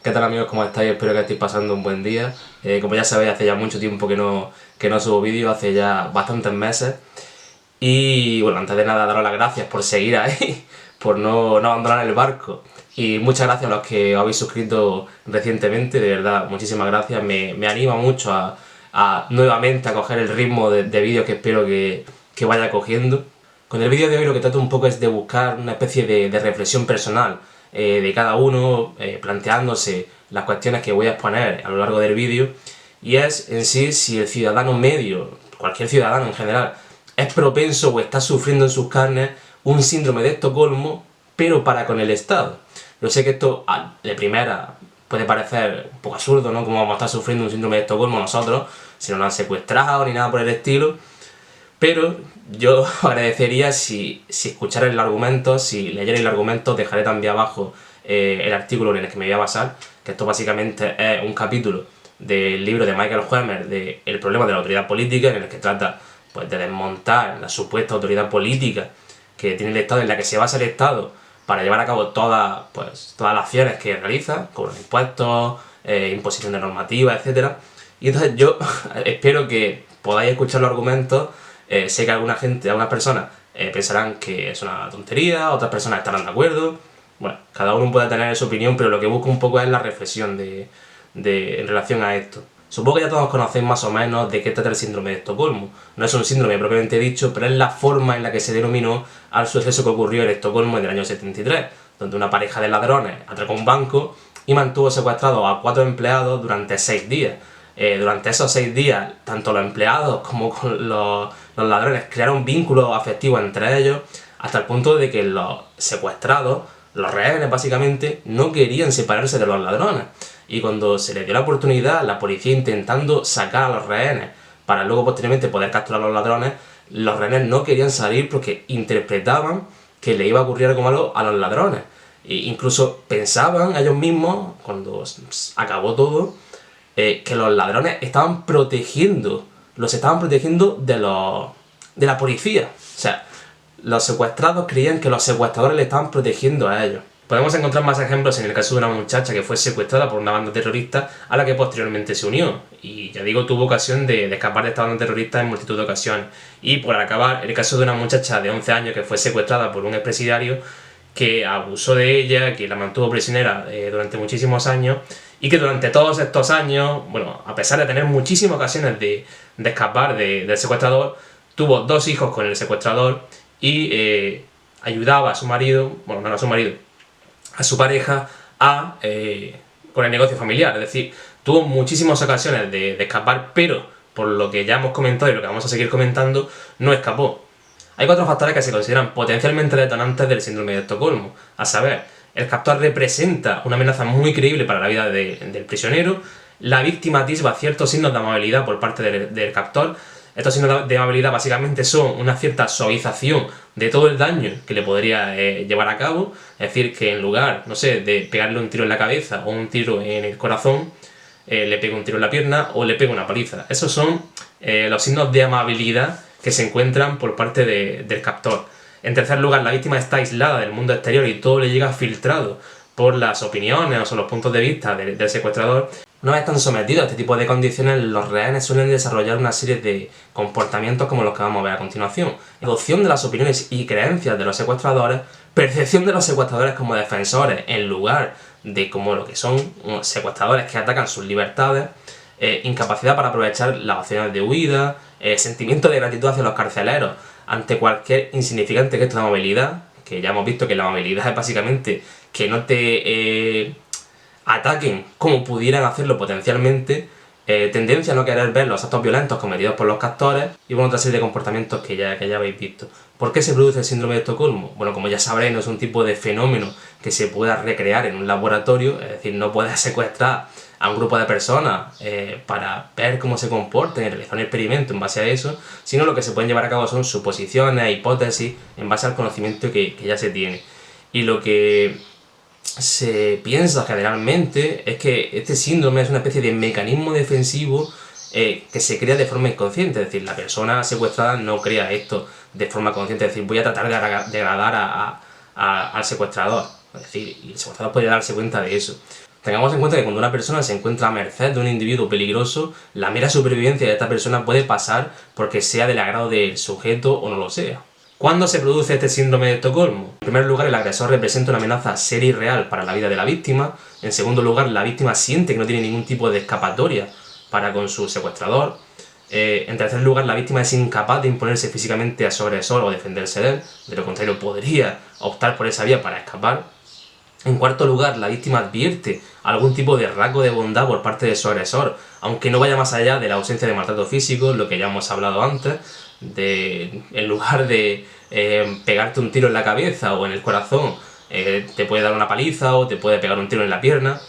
¿Qué tal amigos? ¿Cómo estáis? Espero que estéis pasando un buen día. Como ya sabéis, hace ya mucho tiempo que no subo vídeos, hace ya bastantes meses. Y bueno, antes de nada daros las gracias por seguir ahí, por no abandonar el barco. Y muchas gracias a los que os habéis suscrito recientemente, de verdad, muchísimas gracias. Me anima mucho a nuevamente a coger el ritmo de vídeos que espero que vaya cogiendo. Con el vídeo de hoy lo que trato un poco es de buscar una especie de reflexión personal de cada uno, planteándose las cuestiones que voy a exponer a lo largo del vídeo, y es en sí si el ciudadano medio, cualquier ciudadano en general, es propenso o está sufriendo en sus carnes un síndrome de Estocolmo, pero para con el Estado. Yo sé que esto de primera puede parecer un poco absurdo, ¿no? Cómo vamos a estar sufriendo un síndrome de Estocolmo nosotros, si no nos han secuestrado ni nada por el estilo. Pero yo agradecería si escucharais el argumento, si leyerais el argumento. Dejaré también abajo el artículo en el que me voy a basar, que esto básicamente es un capítulo del libro de Michael Huemer de El problema de la autoridad política, en el que trata pues, de desmontar la supuesta autoridad política que tiene el Estado, en la que se basa el Estado para llevar a cabo todas las acciones que realiza, como los impuestos, imposición de normativa, etc. Y entonces yo espero que podáis escuchar los argumentos. Sé que algunas personas pensarán que es una tontería, otras personas estarán de acuerdo. Bueno, cada uno puede tener su opinión, pero lo que busco un poco es la reflexión en relación a esto. Supongo que ya todos conocéis más o menos de qué trata el síndrome de Estocolmo. No es un síndrome propiamente dicho, pero es la forma en la que se denominó al suceso que ocurrió en Estocolmo en el año 73, donde una pareja de ladrones atracó un banco y mantuvo secuestrados a 4 empleados durante 6 días. Durante esos 6 días, tanto los empleados como con los ladrones crearon vínculos afectivos entre ellos, hasta el punto de que los secuestrados, los rehenes básicamente, no querían separarse de los ladrones. Y cuando se les dio la oportunidad, la policía intentando sacar a los rehenes para luego posteriormente poder capturar a los rehenes no querían salir porque interpretaban que le iba a ocurrir algo malo a los ladrones. E incluso pensaban ellos mismos, cuando acabó todo, que los ladrones los estaban protegiendo de la policía. O sea, los secuestrados creían que los secuestradores le estaban protegiendo a ellos. Podemos encontrar más ejemplos en el caso de una muchacha que fue secuestrada por una banda terrorista a la que posteriormente se unió. Y ya digo, tuvo ocasión de escapar de esta banda terrorista en multitud de ocasiones. Y por acabar, el caso de una muchacha de 11 años que fue secuestrada por un expresidiario que abusó de ella, que la mantuvo prisionera durante muchísimos años, y que durante todos estos años, bueno, a pesar de tener muchísimas ocasiones de escapar del secuestrador, tuvo 2 hijos con el secuestrador y ayudaba a su marido, bueno, no a su marido, a su pareja con el negocio familiar. Es decir, tuvo muchísimas ocasiones de escapar, pero por lo que ya hemos comentado y lo que vamos a seguir comentando, no escapó. Hay 4 factores que se consideran potencialmente detonantes del síndrome de Estocolmo, a saber, el captor representa una amenaza muy creíble para la vida del prisionero, la víctima atisba ciertos signos de amabilidad por parte del captor. Estos signos de amabilidad básicamente son una cierta suavización de todo el daño que le podría llevar a cabo, es decir, que en lugar, no sé, de pegarle un tiro en la cabeza o un tiro en el corazón, le pega un tiro en la pierna o le pega una paliza. Esos son los signos de amabilidad que se encuentran por parte del captor. En tercer lugar, la víctima está aislada del mundo exterior y todo le llega filtrado por las opiniones o los puntos de vista del secuestrador. Una vez están sometidos a este tipo de condiciones, los rehenes suelen desarrollar una serie de comportamientos como los que vamos a ver a continuación. Adopción de las opiniones y creencias de los secuestradores, percepción de los secuestradores como defensores en lugar de como lo que son secuestradores que atacan sus libertades, incapacidad para aprovechar las opciones de huida, sentimiento de gratitud hacia los carceleros ante cualquier insignificante gesto de amabilidad, que ya hemos visto que la amabilidad es básicamente que no te ataquen como pudieran hacerlo potencialmente, tendencia a no querer ver los actos violentos cometidos por los captores y bueno, otra serie de comportamientos que ya habéis visto. ¿Por qué se produce el síndrome de Estocolmo? Bueno, como ya sabréis, no es un tipo de fenómeno que se pueda recrear en un laboratorio, es decir, no puedes secuestrar a un grupo de personas para ver cómo se comportan y realizar un experimento en base a eso, sino lo que se pueden llevar a cabo son suposiciones, hipótesis, en base al conocimiento que ya se tiene. Y lo que se piensa generalmente es que este síndrome es una especie de mecanismo defensivo que se crea de forma inconsciente, es decir, la persona secuestrada no crea esto de forma consciente, es decir, voy a tratar de agradar al secuestrador, es decir, y el secuestrador podría darse cuenta de eso. Tengamos en cuenta que cuando una persona se encuentra a merced de un individuo peligroso, la mera supervivencia de esta persona puede pasar porque sea del agrado del sujeto o no lo sea. ¿Cuándo se produce este síndrome de Estocolmo? En primer lugar, el agresor representa una amenaza seria y real para la vida de la víctima. En segundo lugar, la víctima siente que no tiene ningún tipo de escapatoria para con su secuestrador. En tercer lugar, la víctima es incapaz de imponerse físicamente a su agresor o defenderse de él. De lo contrario, podría optar por esa vía para escapar. En cuarto lugar, la víctima advierte algún tipo de rasgo de bondad por parte de su agresor, aunque no vaya más allá de la ausencia de maltrato físico, lo que ya hemos hablado antes, en lugar de pegarte un tiro en la cabeza o en el corazón, te puede dar una paliza o te puede pegar un tiro en la pierna.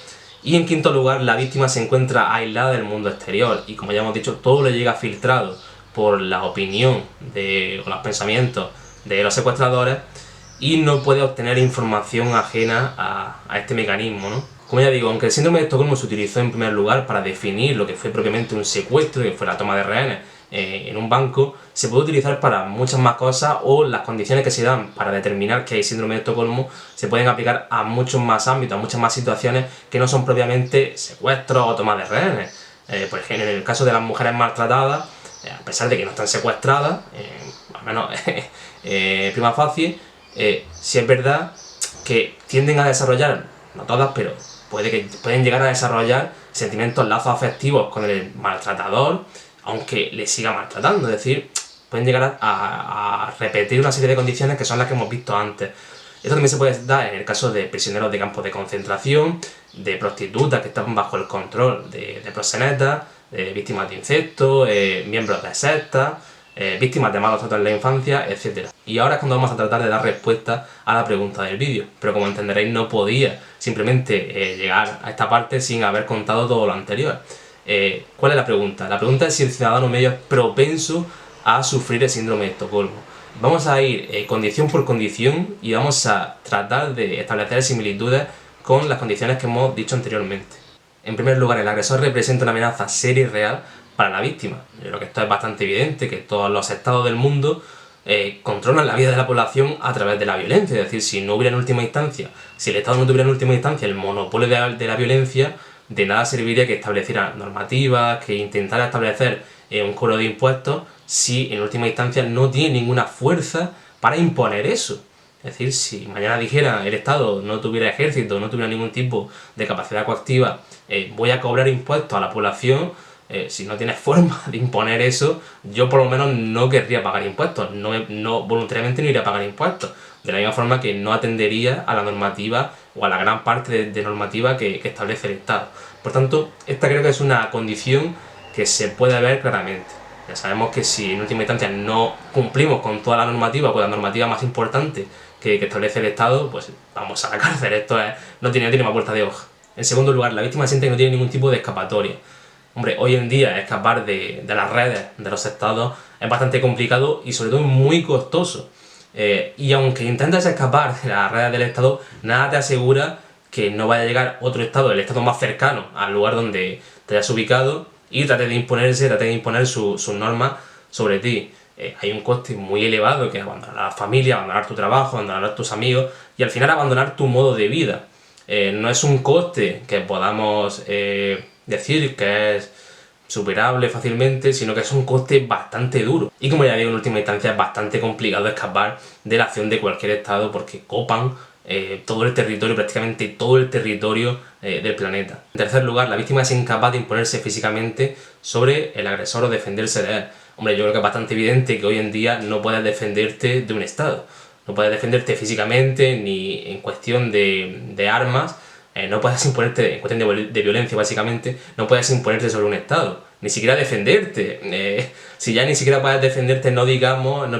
Y en quinto lugar, la víctima se encuentra aislada del mundo exterior y, como ya hemos dicho, todo le llega filtrado por la opinión o los pensamientos de los secuestradores, y no puede obtener información ajena a este mecanismo, ¿no? Como ya digo, aunque el síndrome de Estocolmo se utilizó en primer lugar para definir lo que fue propiamente un secuestro, que fue la toma de rehenes en un banco, se puede utilizar para muchas más cosas, o las condiciones que se dan para determinar que hay síndrome de Estocolmo se pueden aplicar a muchos más ámbitos, a muchas más situaciones que no son propiamente secuestros o toma de rehenes. Por ejemplo, en el caso de las mujeres maltratadas, a pesar de que no están secuestradas, al menos prima facie, sí es verdad que tienden a desarrollar, no todas, pero pueden llegar a desarrollar sentimientos, lazos afectivos con el maltratador, aunque le siga maltratando. Es decir, pueden llegar a repetir una serie de condiciones que son las que hemos visto antes. Esto también se puede dar en el caso de prisioneros de campos de concentración, de prostitutas que están bajo el control de proxenetas, víctimas de insectos, miembros de sectas, víctimas de malos tratos en la infancia, etc. Y ahora es cuando vamos a tratar de dar respuesta a la pregunta del vídeo, pero como entenderéis no podía simplemente llegar a esta parte sin haber contado todo lo anterior. ¿Cuál es la pregunta? La pregunta es si el ciudadano medio es propenso a sufrir el síndrome de Estocolmo. Vamos a ir condición por condición y vamos a tratar de establecer similitudes con las condiciones que hemos dicho anteriormente. En primer lugar, el agresor representa una amenaza seria y real para la víctima. Yo creo que esto es bastante evidente, que todos los estados del mundo controlan la vida de la población a través de la violencia. Es decir, si no hubiera en última instancia, si el Estado no tuviera en última instancia el monopolio de la violencia, de nada serviría que estableciera normativas, que intentara establecer un cobro de impuestos, si en última instancia no tiene ninguna fuerza para imponer eso. Es decir, si mañana dijera el Estado no tuviera ejército, no tuviera ningún tipo de capacidad coactiva, voy a cobrar impuestos a la población, si no tienes forma de imponer eso, yo por lo menos no querría pagar impuestos, no voluntariamente no iría a pagar impuestos, de la misma forma que no atendería a la normativa o a la gran parte de normativa que establece el Estado. Por tanto, esta creo que es una condición que se puede ver claramente. Ya sabemos que si en última instancia no cumplimos con toda la normativa, con la normativa más importante que establece el Estado, pues vamos a la cárcel. Esto no tiene más vuelta de hoja. En segundo lugar, la víctima siente que no tiene ningún tipo de escapatoria. Hombre, hoy en día escapar de las redes de los estados es bastante complicado y sobre todo muy costoso. Y aunque intentes escapar de las redes del Estado, nada te asegura que no vaya a llegar otro Estado, el Estado más cercano al lugar donde te hayas ubicado, y trate de imponer sus normas sobre ti. Hay un coste muy elevado, que es abandonar a la familia, abandonar tu trabajo, abandonar a tus amigos y al final abandonar tu modo de vida. No es un coste que podamos decir que es superable fácilmente, sino que es un coste bastante duro. Y como ya digo, en última instancia es bastante complicado escapar de la acción de cualquier Estado porque copan todo el territorio, prácticamente todo el territorio del planeta. En tercer lugar, la víctima es incapaz de imponerse físicamente sobre el agresor o defenderse de él. Hombre, yo creo que es bastante evidente que hoy en día no puedes defenderte de un Estado. No puedes defenderte físicamente ni en cuestión de armas, no puedes imponerte, en cuestión de violencia básicamente, no puedes imponerte sobre un Estado, ni siquiera defenderte. Si ya ni siquiera puedes defenderte, no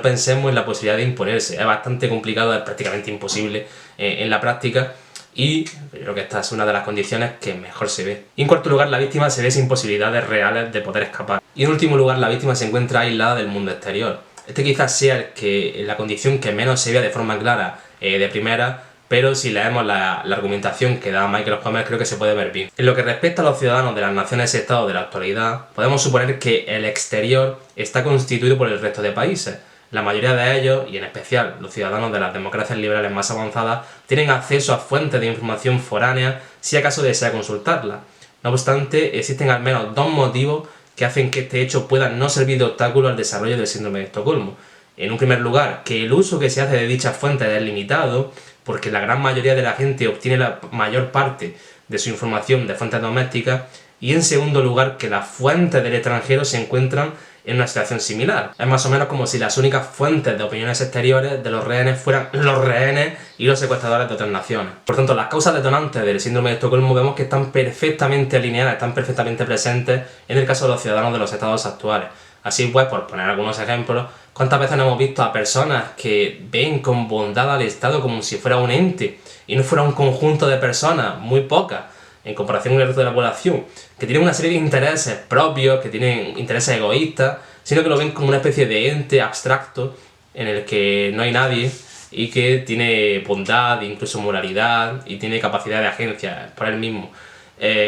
pensemos en la posibilidad de imponerse. Es bastante complicado, es prácticamente imposible en la práctica, y creo que esta es una de las condiciones que mejor se ve. Y en cuarto lugar, la víctima se ve sin posibilidades reales de poder escapar. Y en último lugar, la víctima se encuentra aislada del mundo exterior. Este quizás sea la condición que menos se vea de forma clara de primera, pero si leemos la argumentación que da Michael Homer, creo que se puede ver bien. En lo que respecta a los ciudadanos de las naciones-estado de la actualidad, podemos suponer que el exterior está constituido por el resto de países. La mayoría de ellos, y en especial los ciudadanos de las democracias liberales más avanzadas, tienen acceso a fuentes de información foránea si acaso desea consultarla. No obstante, existen al menos dos motivos que hacen que este hecho pueda no servir de obstáculo al desarrollo del síndrome de Estocolmo. En un primer lugar, que el uso que se hace de dichas fuentes es limitado, porque la gran mayoría de la gente obtiene la mayor parte de su información de fuentes domésticas, y en segundo lugar, que las fuentes del extranjero se encuentran en una situación similar. Es más o menos como si las únicas fuentes de opiniones exteriores de los rehenes fueran los rehenes y los secuestradores de otras naciones. Por tanto, las causas detonantes del síndrome de Estocolmo vemos que están perfectamente alineadas, están perfectamente presentes en el caso de los ciudadanos de los estados actuales. Así pues, por poner algunos ejemplos, ¿cuántas veces no hemos visto a personas que ven con bondad al Estado como si fuera un ente y no fuera un conjunto de personas, muy pocas, en comparación con el resto de la población, que tienen una serie de intereses propios, que tienen intereses egoístas, sino que lo ven como una especie de ente abstracto en el que no hay nadie y que tiene bondad, incluso moralidad y tiene capacidad de agencia por él mismo?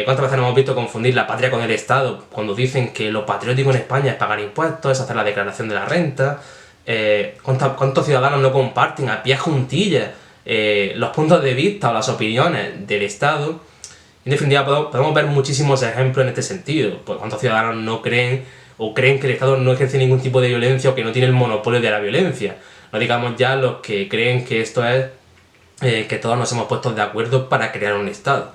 ¿Cuántas veces nos hemos visto confundir la patria con el Estado cuando dicen que lo patriótico en España es pagar impuestos, es hacer la declaración de la renta? ¿Cuántos ciudadanos no comparten a pie juntillas los puntos de vista o las opiniones del Estado? En definitiva, podemos ver muchísimos ejemplos en este sentido. Pues, ¿cuántos ciudadanos no creen o creen que el Estado no ejerce ningún tipo de violencia o que no tiene el monopolio de la violencia? No digamos ya los que creen que esto es que todos nos hemos puesto de acuerdo para crear un Estado.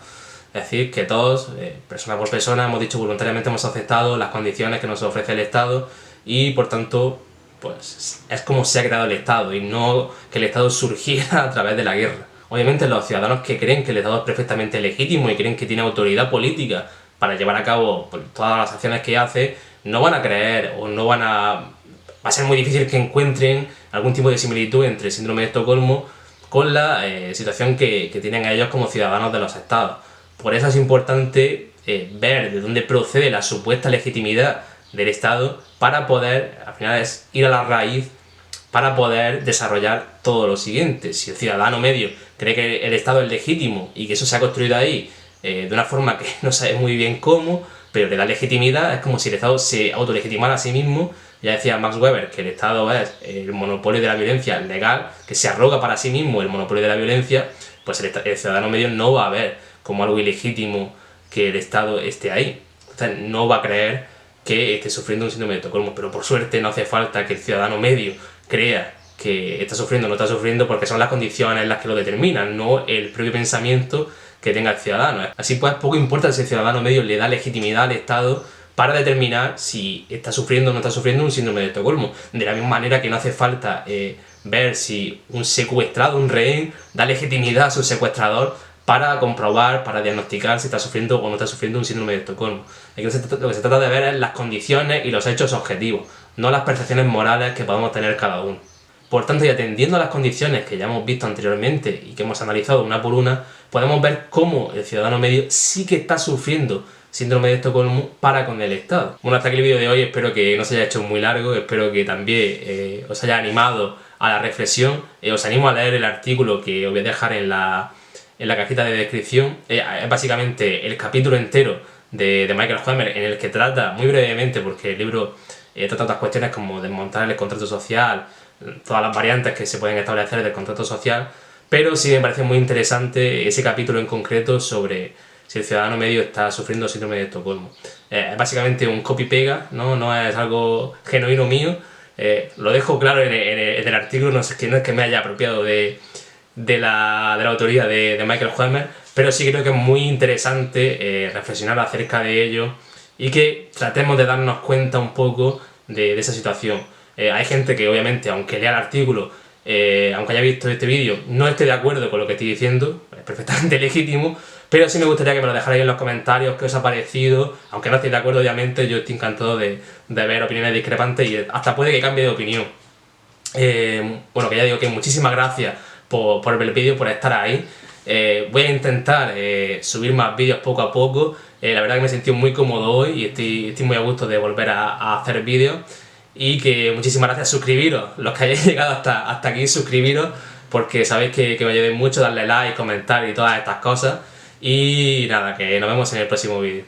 Es decir, que todos, persona por persona, hemos dicho voluntariamente, hemos aceptado las condiciones que nos ofrece el Estado y, por tanto, pues es como se ha creado el Estado y no que el Estado surgiera a través de la guerra. Obviamente los ciudadanos que creen que el Estado es perfectamente legítimo y creen que tiene autoridad política para llevar a cabo pues, todas las acciones que hace, no van a creer o no van a... Va a ser muy difícil que encuentren algún tipo de similitud entre el síndrome de Estocolmo con la situación que tienen ellos como ciudadanos de los estados. Por eso es importante ver de dónde procede la supuesta legitimidad del Estado para poder, al final es ir a la raíz, para poder desarrollar todo lo siguiente. Si el ciudadano medio cree que el Estado es legítimo y que eso se ha construido ahí de una forma que no sabe muy bien cómo, pero le da legitimidad, es como si el Estado se autolegitimara a sí mismo. Ya decía Max Weber que el Estado es el monopolio de la violencia legal, que se arroga para sí mismo el monopolio de la violencia, pues el ciudadano medio no va a ver como algo ilegítimo que el Estado esté ahí. Entonces no va a creer que esté sufriendo un síndrome de Estocolmo, pero por suerte no hace falta que el ciudadano medio crea que está sufriendo o no está sufriendo, porque son las condiciones las que lo determinan, no el propio pensamiento que tenga el ciudadano. Así pues, poco importa si el ciudadano medio le da legitimidad al Estado para determinar si está sufriendo o no está sufriendo un síndrome de Estocolmo. De la misma manera que no hace falta ver si un secuestrado, un rehén, da legitimidad a su secuestrador para comprobar, para diagnosticar si está sufriendo o no está sufriendo un síndrome de Estocolmo. Aquí lo que se trata de ver es las condiciones y los hechos objetivos, no las percepciones morales que podamos tener cada uno. Por tanto, y atendiendo a las condiciones que ya hemos visto anteriormente y que hemos analizado una por una, podemos ver cómo el ciudadano medio sí que está sufriendo síndrome de Estocolmo para con el Estado. Bueno, hasta aquí el vídeo de hoy, espero que no se haya hecho muy largo, espero que también os haya animado a la reflexión. Os animo a leer el artículo que os voy a dejar en la cajita de descripción. Es básicamente el capítulo entero de Michael Huemer, en el que trata muy brevemente, porque el libro trata otras cuestiones como desmontar el contrato social, todas las variantes que se pueden establecer del contrato social, pero sí me parece muy interesante ese capítulo en concreto sobre si el ciudadano medio está sufriendo síndrome de Estocolmo. Es básicamente un copy-pega, no es algo genuino mío. Lo dejo claro en el artículo, no es que me haya apropiado de la autoría de Michael Huemer, pero sí creo que es muy interesante reflexionar acerca de ello y que tratemos de darnos cuenta un poco de esa situación. Hay gente que obviamente, aunque lea el artículo, aunque haya visto este vídeo, no esté de acuerdo con lo que estoy diciendo, es perfectamente legítimo, pero sí me gustaría que me lo dejarais en los comentarios qué os ha parecido. Aunque no estéis de acuerdo, obviamente, yo estoy encantado de ver opiniones discrepantes y hasta puede que cambie de opinión. Bueno, que ya digo que muchísimas gracias por ver el vídeo, por estar ahí. Voy a intentar subir más vídeos poco a poco. La verdad que me he sentido muy cómodo hoy y estoy muy a gusto de volver a hacer vídeos. Y que muchísimas gracias, suscribiros, los que hayáis llegado hasta aquí, suscribiros, porque sabéis que me ayudéis mucho, darle like, comentar y todas estas cosas. Y nada, que nos vemos en el próximo vídeo.